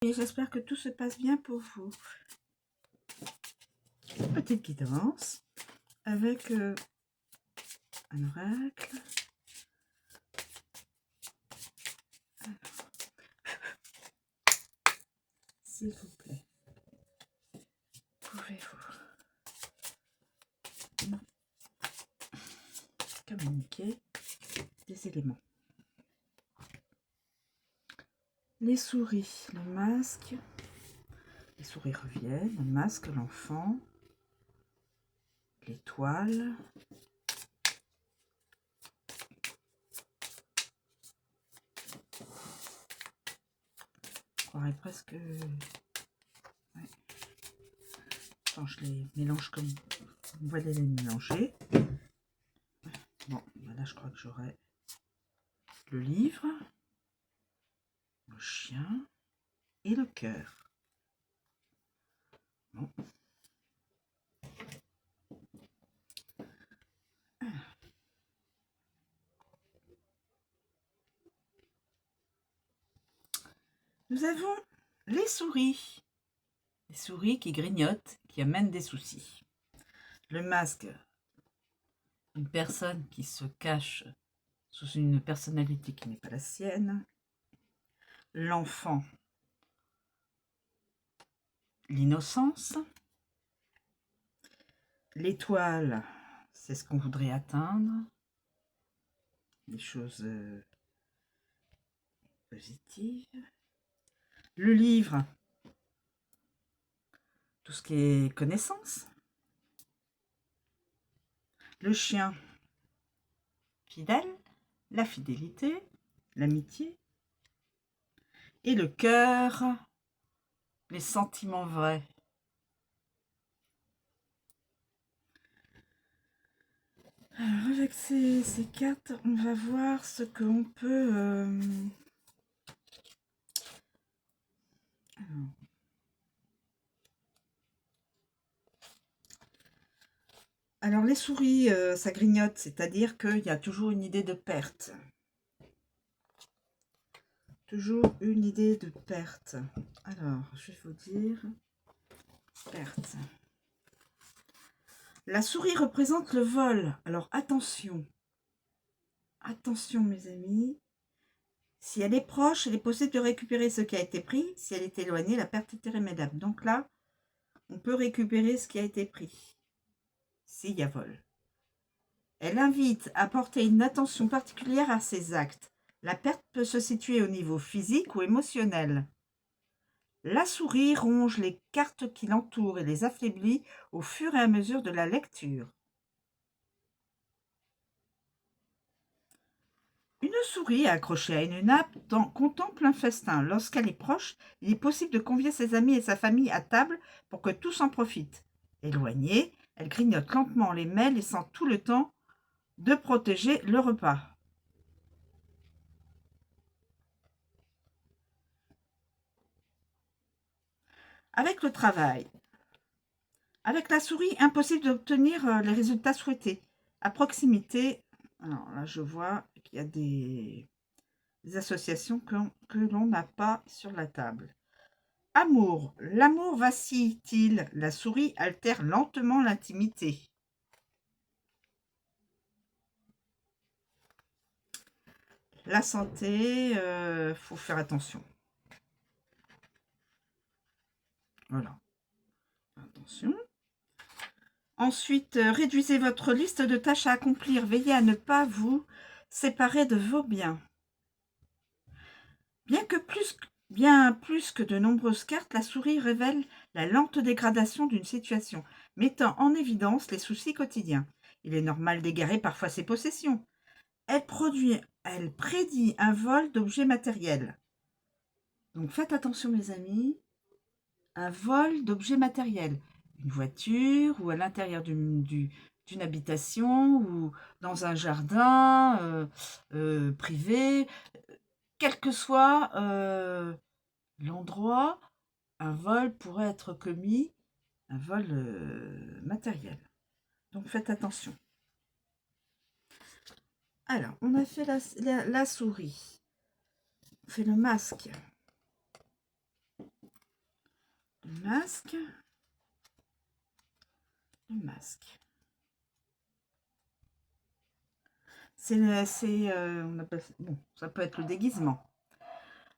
Et j'espère que tout se passe bien pour vous. Petite guidance avec un oracle. S'il vous plaît, pouvez-vous communiquer des éléments? Les souris, le masque, les souris reviennent, le masque, l'enfant, l'étoile, on croirait presque... Ouais. Quand je les mélange comme on va les mélanger. Bon, là je crois que j'aurai le livre, le chien et le cœur. Bon. Nous avons les souris qui grignotent, qui amènent des soucis. Le masque, une personne qui se cache sous une personnalité qui n'est pas la sienne. L'enfant, l'innocence. L'étoile, c'est ce qu'on voudrait atteindre, des choses positives. Le livre, tout ce qui est connaissance. Le chien, fidèle, la fidélité, l'amitié. Et le cœur, les sentiments vrais. Alors avec ces cartes, on va voir ce qu'on peut... Alors les souris, ça grignote, c'est-à-dire qu'il y a toujours une idée de perte. Toujours une idée de perte. Alors, je vais vous dire... Perte. La souris représente le vol. Alors attention. Attention mes amis. Si elle est proche, il est possible de récupérer ce qui a été pris. Si elle est éloignée, la perte est irrémédiable. Donc là, on peut récupérer ce qui a été pris. S'il y a vol. Elle invite à porter une attention particulière à ses actes. La perte peut se situer au niveau physique ou émotionnel. La souris ronge les cartes qui l'entourent et les affaiblit au fur et à mesure de la lecture. Une souris accrochée à une nappe contemple un festin. Lorsqu'elle est proche, il est possible de convier ses amis et sa famille à table pour que tous en profitent. Éloignée, elle grignote lentement les mets, laissant tout le temps de protéger le repas. Avec le travail. Avec la souris, impossible d'obtenir les résultats souhaités. À proximité, alors là je vois qu'il y a des associations que l'on n'a pas sur la table. Amour. L'amour vacille-t-il? La souris altère lentement l'intimité. La santé, faut faire attention. Voilà. Attention. Ensuite, réduisez votre liste de tâches à accomplir. Veillez à ne pas vous séparer de vos biens. Bien plus que de nombreuses cartes, la souris révèle la lente dégradation d'une situation, mettant en évidence les soucis quotidiens. Il est normal d'égarer parfois ses possessions. Elle prédit un vol d'objets matériels. Donc faites attention mes amis, un vol d'objets matériels. Une voiture ou à l'intérieur d'une habitation ou dans un jardin privé. Quel que soit l'endroit, un vol pourrait être commis, un vol matériel. Donc faites attention. Alors, on a fait la souris. On fait le masque. Le masque. Le masque. Bon, ça peut être le déguisement.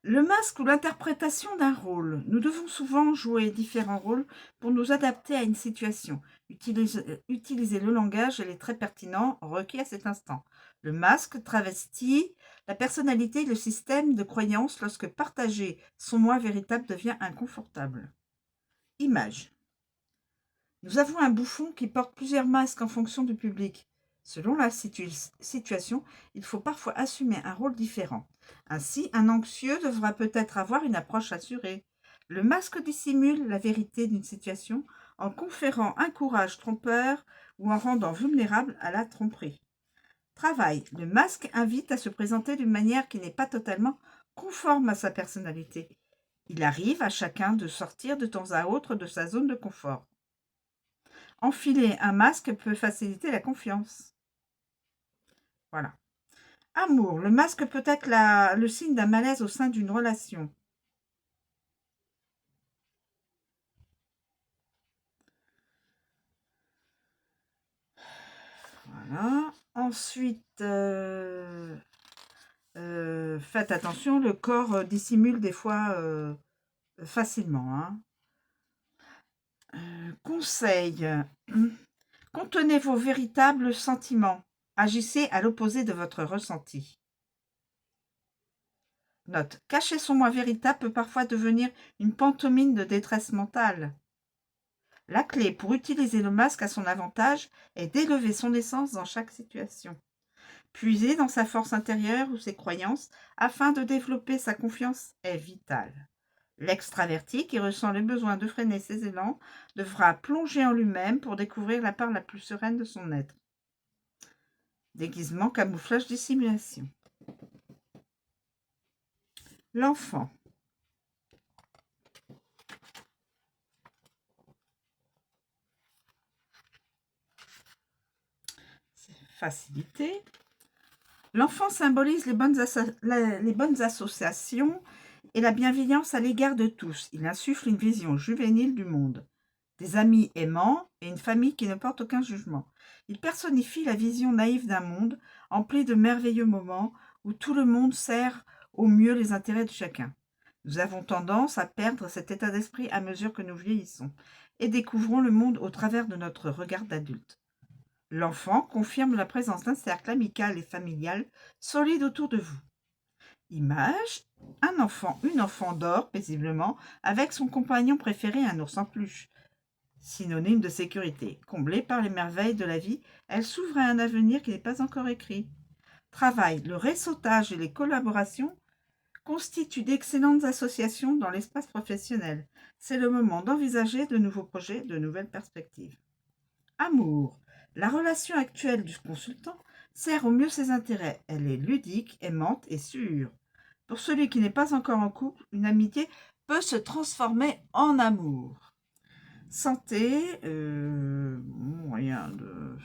Le masque ou l'interprétation d'un rôle. Nous devons souvent jouer différents rôles pour nous adapter à une situation. Utiliser le langage et les traits pertinents requis à cet instant. Le masque travestit la personnalité et le système de croyance lorsque partager son moi véritable devient inconfortable. Image. Nous avons un bouffon qui porte plusieurs masques en fonction du public. Selon la situation, il faut parfois assumer un rôle différent. Ainsi, un anxieux devra peut-être avoir une approche assurée. Le masque dissimule la vérité d'une situation en conférant un courage trompeur ou en rendant vulnérable à la tromperie. Travail. Le masque invite à se présenter d'une manière qui n'est pas totalement conforme à sa personnalité. Il arrive à chacun de sortir de temps à autre de sa zone de confort. Enfiler un masque peut faciliter la confiance. Voilà. Amour. Le masque peut être le signe d'un malaise au sein d'une relation. Voilà. Ensuite, faites attention, le corps dissimule des fois facilement. Hein. Conseil. Contenez vos véritables sentiments. Agissez à l'opposé de votre ressenti. Note. Cacher son moi véritable peut parfois devenir une pantomime de détresse mentale. La clé pour utiliser le masque à son avantage est d'élever son essence dans chaque situation. Puiser dans sa force intérieure ou ses croyances afin de développer sa confiance est vital. L'extraverti qui ressent le besoin de freiner ses élans devra plonger en lui-même pour découvrir la part la plus sereine de son être. Déguisement, camouflage, dissimulation. L'enfant. Facilité. L'enfant symbolise les bonnes associations et la bienveillance à l'égard de tous. Il insuffle une vision juvénile du monde, des amis aimants et une famille qui ne porte aucun jugement. Il personnifie la vision naïve d'un monde empli de merveilleux moments où tout le monde sert au mieux les intérêts de chacun. Nous avons tendance à perdre cet état d'esprit à mesure que nous vieillissons et découvrons le monde au travers de notre regard d'adulte. L'enfant confirme la présence d'un cercle amical et familial solide autour de vous. Image, une enfant dort paisiblement avec son compagnon préféré, un ours en peluche. Synonyme de sécurité. Comblée par les merveilles de la vie, elle s'ouvre à un avenir qui n'est pas encore écrit. Travail, le réseautage et les collaborations constituent d'excellentes associations dans l'espace professionnel. C'est le moment d'envisager de nouveaux projets, de nouvelles perspectives. Amour. La relation actuelle du consultant sert au mieux ses intérêts. Elle est ludique, aimante et sûre. Pour celui qui n'est pas encore en couple, une amitié peut se transformer en amour. Santé, moyen de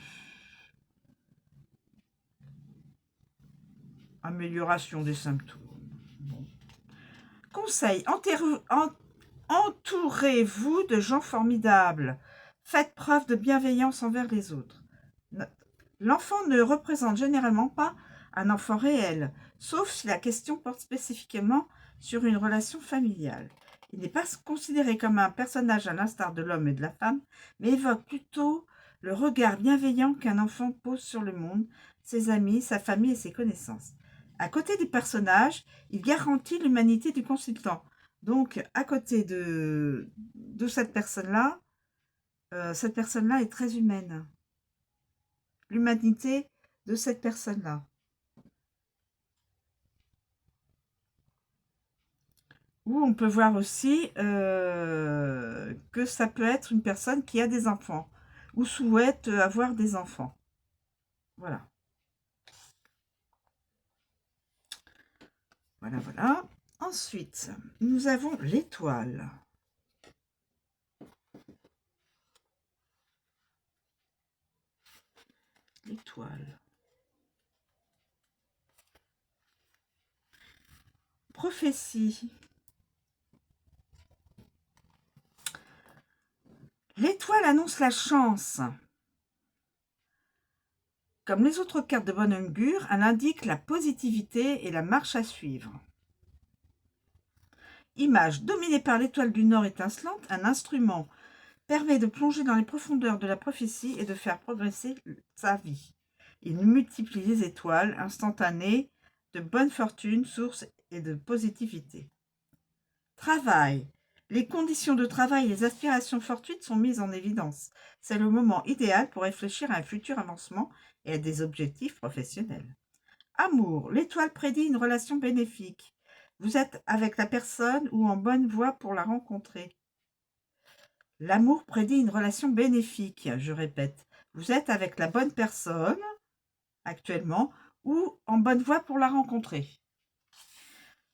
amélioration des symptômes. Bon. Conseil, entourez-vous de gens formidables. Faites preuve de bienveillance envers les autres. L'enfant ne représente généralement pas un enfant réel, sauf si la question porte spécifiquement sur une relation familiale. Il n'est pas considéré comme un personnage à l'instar de l'homme et de la femme, mais évoque plutôt le regard bienveillant qu'un enfant pose sur le monde, ses amis, sa famille et ses connaissances. À côté des personnages, il garantit l'humanité du consultant. Donc, à côté de cette personne-là est très humaine. L'humanité de cette personne-là. Ou on peut voir aussi que ça peut être une personne qui a des enfants ou souhaite avoir des enfants. Voilà. Voilà, voilà. Ensuite, nous avons l'étoile. L'étoile. Prophétie. L'étoile annonce la chance. Comme les autres cartes de bonne augure, elle indique la positivité et la marche à suivre. Image dominée par l'étoile du Nord étincelante, un instrument permet de plonger dans les profondeurs de la prophétie et de faire progresser sa vie. Il multiplie les étoiles instantanées de bonne fortune, source et de positivité. Travail. Les conditions de travail et les aspirations fortuites sont mises en évidence. C'est le moment idéal pour réfléchir à un futur avancement et à des objectifs professionnels. Amour. L'étoile prédit une relation bénéfique. Vous êtes avec la personne ou en bonne voie pour la rencontrer. L'amour prédit une relation bénéfique, je répète. Vous êtes avec la bonne personne actuellement ou en bonne voie pour la rencontrer.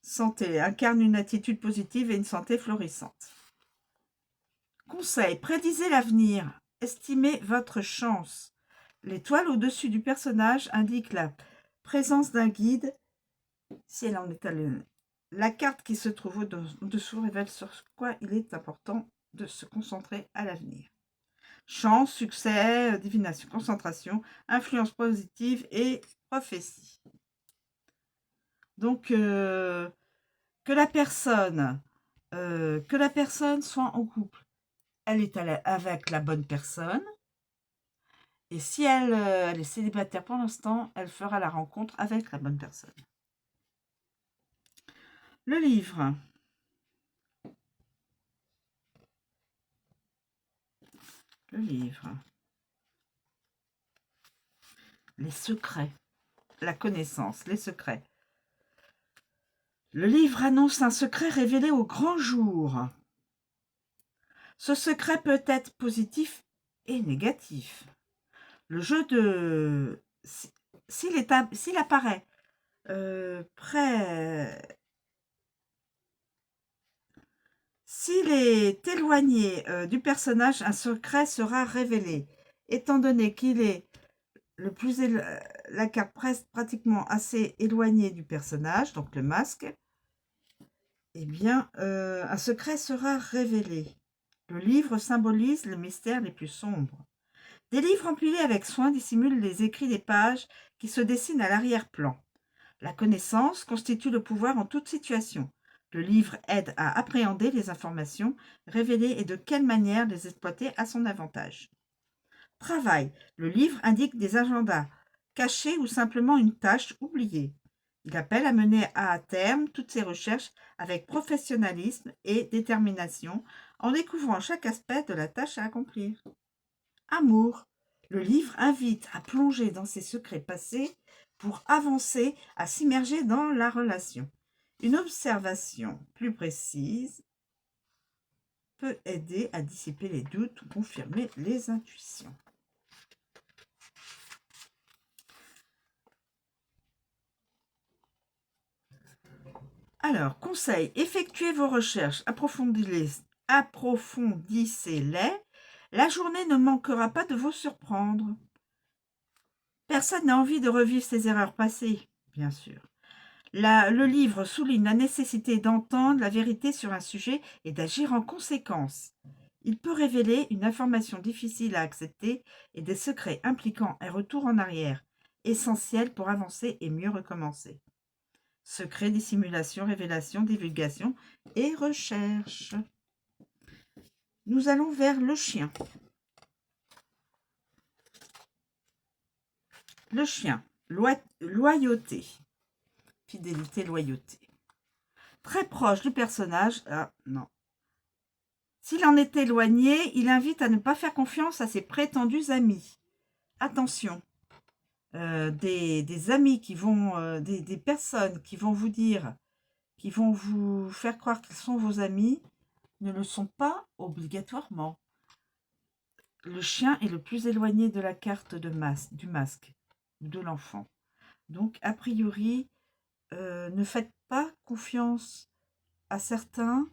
Santé incarne une attitude positive et une santé florissante. Conseil, prédisez l'avenir. Estimez votre chance. L'étoile au-dessus du personnage indique la présence d'un guide. Si elle en est à la carte qui se trouve au-dessous révèle sur quoi il est important de se concentrer à l'avenir. Chance, succès, divination, concentration, influence positive et prophétie. Donc, que la personne soit en couple, elle est avec la bonne personne. Et si elle est célibataire pour l'instant, elle fera la rencontre avec la bonne personne. Le livre. Le livre. Les secrets. La connaissance, les secrets. Le livre annonce un secret révélé au grand jour. Ce secret peut être positif et négatif. Le jeu de... S'il apparaît près... S'il est éloigné du personnage, un secret sera révélé. Étant donné qu'il est la carte pratiquement assez éloignée du personnage, donc le masque, eh bien, un secret sera révélé. Le livre symbolise les mystères les plus sombres. Des livres empilés avec soin dissimulent les écrits des pages qui se dessinent à l'arrière-plan. La connaissance constitue le pouvoir en toute situation. Le livre aide à appréhender les informations révélées et de quelle manière les exploiter à son avantage. Travail. Le livre indique des agendas cachés ou simplement une tâche oubliée. Il appelle à mener à terme toutes ses recherches avec professionnalisme et détermination en découvrant chaque aspect de la tâche à accomplir. Amour. Le livre invite à plonger dans ses secrets passés pour avancer, à s'immerger dans la relation. Une observation plus précise peut aider à dissiper les doutes ou confirmer les intuitions. Alors, conseil, effectuez vos recherches, approfondissez-les. La journée ne manquera pas de vous surprendre. Personne n'a envie de revivre ses erreurs passées, bien sûr. Le livre souligne la nécessité d'entendre la vérité sur un sujet et d'agir en conséquence. Il peut révéler une information difficile à accepter et des secrets impliquant un retour en arrière, essentiel pour avancer et mieux recommencer. Secret, dissimulation, révélation, divulgation et recherche. Nous allons vers le chien. Le chien, loyauté. Fidélité, loyauté. Très proche du personnage. Ah, non. S'il en est éloigné, il invite à ne pas faire confiance à ses prétendus amis. Attention. Des amis qui vont... des personnes qui vont vous dire, qui vont vous faire croire qu'ils sont vos amis, ne le sont pas obligatoirement. Le chien est le plus éloigné de la carte du masque, ou de l'enfant. Donc, a priori, ne faites pas confiance à certains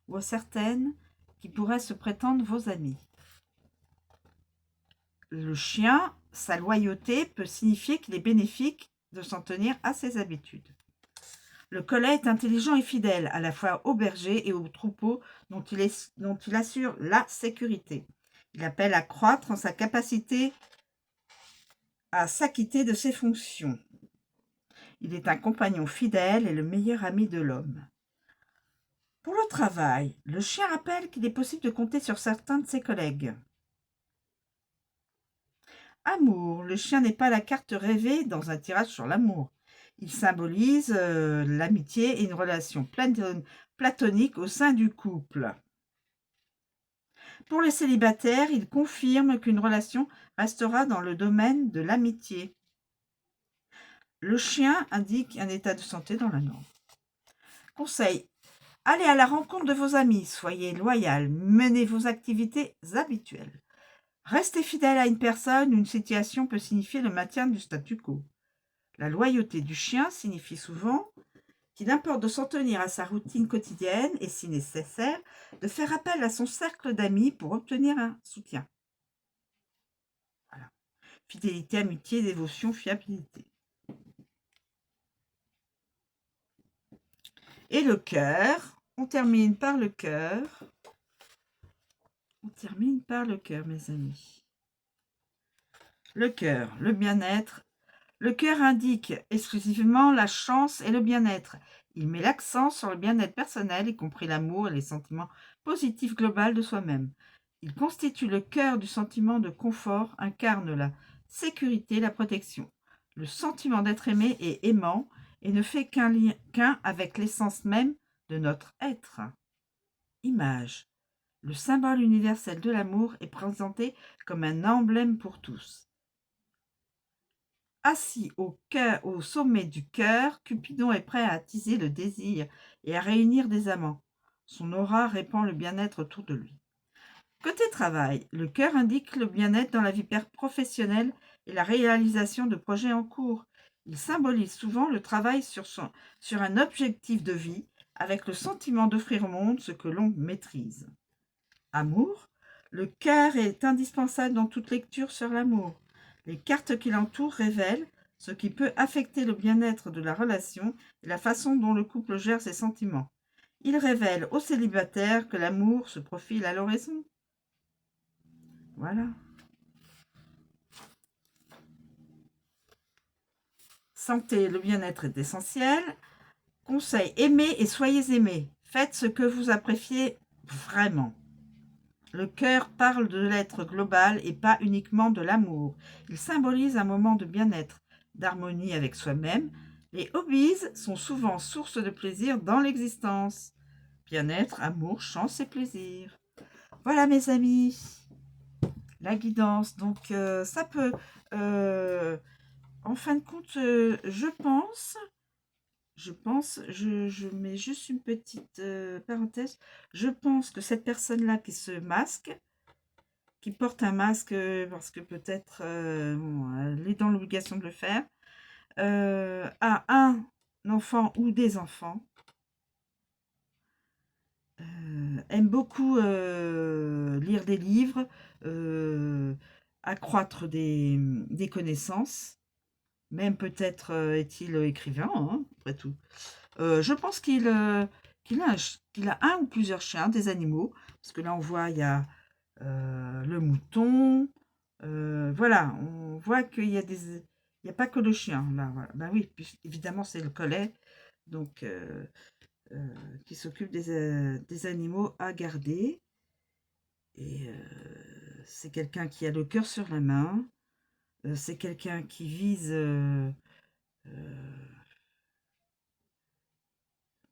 ou à certaines qui pourraient se prétendre vos amis. Le chien, sa loyauté peut signifier qu'il est bénéfique de s'en tenir à ses habitudes. Le collet est intelligent et fidèle, à la fois au berger et au troupeau dont il assure la sécurité. Il appelle à croître en sa capacité à s'acquitter de ses fonctions. Il est un compagnon fidèle et le meilleur ami de l'homme. Pour le travail, le chien rappelle qu'il est possible de compter sur certains de ses collègues. Amour, le chien n'est pas la carte rêvée dans un tirage sur l'amour. Il symbolise l'amitié et une relation platonique au sein du couple. Pour les célibataires, il confirme qu'une relation restera dans le domaine de l'amitié. Le chien indique un état de santé dans la norme. Conseil. Allez à la rencontre de vos amis, soyez loyal, menez vos activités habituelles. Rester fidèle à une personne ou une situation peut signifier le maintien du statu quo. La loyauté du chien signifie souvent qu'il importe de s'en tenir à sa routine quotidienne et, si nécessaire, de faire appel à son cercle d'amis pour obtenir un soutien. Voilà. Fidélité, amitié, dévotion, fiabilité. Et le cœur, on termine par le cœur. On termine par le cœur, mes amis. Le cœur, le bien-être. Le cœur indique exclusivement la chance et le bien-être. Il met l'accent sur le bien-être personnel, y compris l'amour et les sentiments positifs globaux de soi-même. Il constitue le cœur du sentiment de confort, incarne la sécurité, la protection. Le sentiment d'être aimé est aimant et ne fait qu'un avec l'essence même de notre être. Image. Le symbole universel de l'amour est présenté comme un emblème pour tous. Assis au sommet du cœur, Cupidon est prêt à attiser le désir et à réunir des amants. Son aura répand le bien-être autour de lui. Côté travail, le cœur indique le bien-être dans la vie professionnelle et la réalisation de projets en cours. Il symbolise souvent le travail sur un objectif de vie, avec le sentiment d'offrir au monde ce que l'on maîtrise. Amour, le cœur est indispensable dans toute lecture sur l'amour. Les cartes qui l'entourent révèlent ce qui peut affecter le bien-être de la relation et la façon dont le couple gère ses sentiments. Il révèle aux célibataires que l'amour se profile à l'horizon. Voilà. Santé, le bien-être est essentiel. Conseil, aimez et soyez aimés. Faites ce que vous appréciez vraiment. Le cœur parle de l'être global et pas uniquement de l'amour. Il symbolise un moment de bien-être, d'harmonie avec soi-même. Les hobbies sont souvent source de plaisir dans l'existence. Bien-être, amour, chance et plaisir. Voilà mes amis, la guidance. Donc ça peut, en fin de compte, je mets juste une petite parenthèse, je pense que cette personne-là qui se masque, qui porte un masque parce que peut-être elle est dans l'obligation de le faire, a un enfant ou des enfants, aime beaucoup lire des livres, accroître des connaissances, même peut-être est-il écrivain, hein, après tout. Je pense qu'il a un ou plusieurs chiens, des animaux, parce que là on voit, il y a le mouton, voilà, on voit qu'il y a il n'y a pas que le chien, là, voilà. Ben oui, évidemment c'est le collet, donc qui s'occupe des animaux à garder, et c'est quelqu'un qui a le cœur sur la main, c'est quelqu'un qui vise,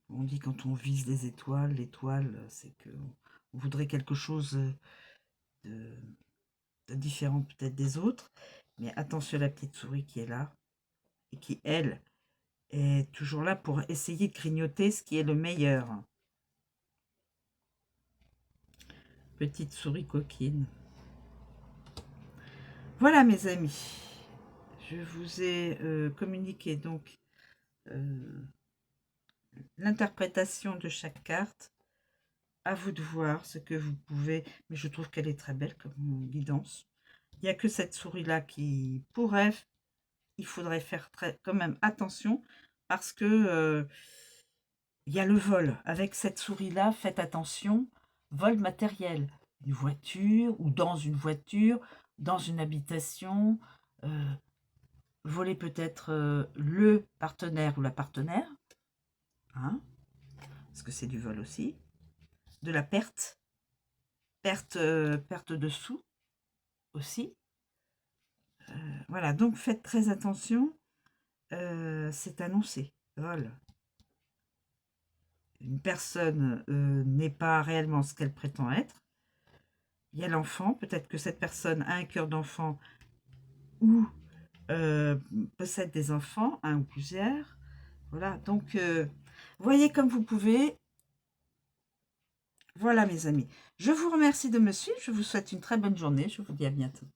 on dit quand on vise les étoiles, l'étoile, c'est que on voudrait quelque chose de différent peut-être des autres, mais attention à la petite souris qui est là, et qui, elle, est toujours là pour essayer de grignoter ce qui est le meilleur. Petite souris coquine. Voilà mes amis, je vous ai communiqué donc l'interprétation de chaque carte. À vous de voir ce que vous pouvez, mais je trouve qu'elle est très belle comme guidance. Il n'y a que cette souris-là qui pourrait, il faudrait faire quand même attention, parce que il y a le vol. Avec cette souris-là, faites attention, vol matériel. une voiture ou dans une habitation, voler peut-être le partenaire ou la partenaire, hein, parce que c'est du vol aussi, de la perte de sous aussi. Voilà, donc faites très attention, c'est annoncé, vol. Une personne n'est pas réellement ce qu'elle prétend être. Il y a l'enfant, peut-être que cette personne a un cœur d'enfant ou possède des enfants, un ou plusieurs. Voilà, donc voyez comme vous pouvez. Voilà mes amis. Je vous remercie de me suivre, je vous souhaite une très bonne journée, je vous dis à bientôt.